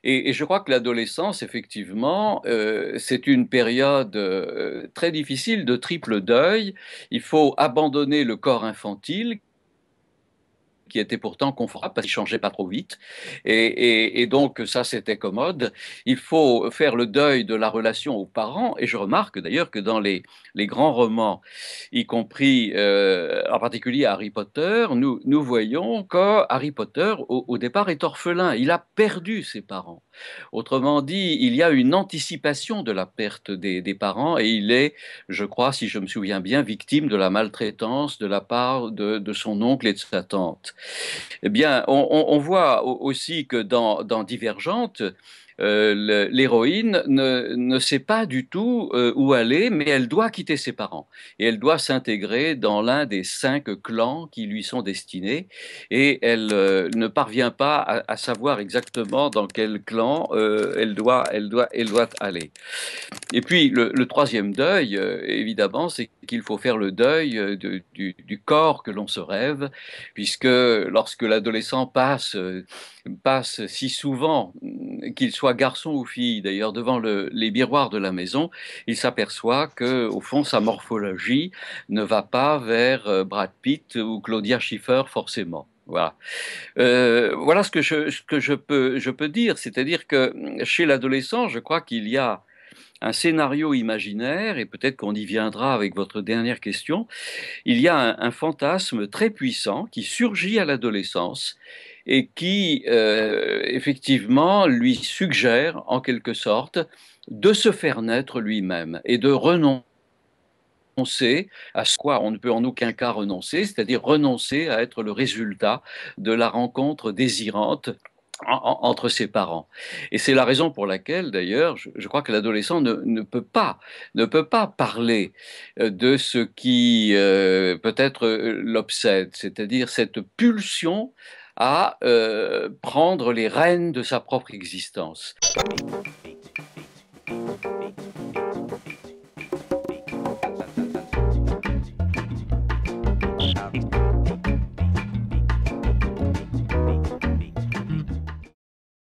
Et je crois que l'adolescence, effectivement, c'est une période très difficile de triple deuil. Il faut abandonner le corps infantile qui était pourtant confortable parce qu'il changeait pas trop vite. Et donc, ça, c'était commode. Il faut faire le deuil de la relation aux parents. Et je remarque d'ailleurs que dans les grands romans, y compris en particulier Harry Potter, nous voyons que Harry Potter, au départ, est orphelin. Il a perdu ses parents. Autrement dit, il y a une anticipation de la perte des parents et il est, je crois, si je me souviens bien, victime de la maltraitance de la part de son oncle et de sa tante. Eh bien, on voit aussi que dans Divergente, l'héroïne ne sait pas du tout où aller, mais elle doit quitter ses parents et elle doit s'intégrer dans l'un des 5 clans qui lui sont destinés et elle ne parvient pas à savoir exactement dans quel clan elle doit aller. Et puis le troisième deuil, évidemment, c'est qu'il faut faire le deuil du corps que l'on se rêve, puisque lorsque l'adolescent passe si souvent, qu'il soit garçon ou fille, d'ailleurs devant les miroirs de la maison, il s'aperçoit que au fond sa morphologie ne va pas vers Brad Pitt ou Claudia Schiffer forcément. Voilà. Voilà ce que je peux dire, c'est-à-dire que chez l'adolescent, je crois qu'il y a un scénario imaginaire, et peut-être qu'on y viendra avec votre dernière question, il y a un fantasme très puissant qui surgit à l'adolescence et qui, effectivement, lui suggère, en quelque sorte, de se faire naître lui-même et de renoncer à ce quoi on ne peut en aucun cas renoncer, c'est-à-dire renoncer à être le résultat de la rencontre désirante entre ses parents. Et c'est la raison pour laquelle, d'ailleurs, je crois que l'adolescent ne peut pas parler de ce qui peut-être l'obsède, c'est-à-dire cette pulsion à prendre les rênes de sa propre existence.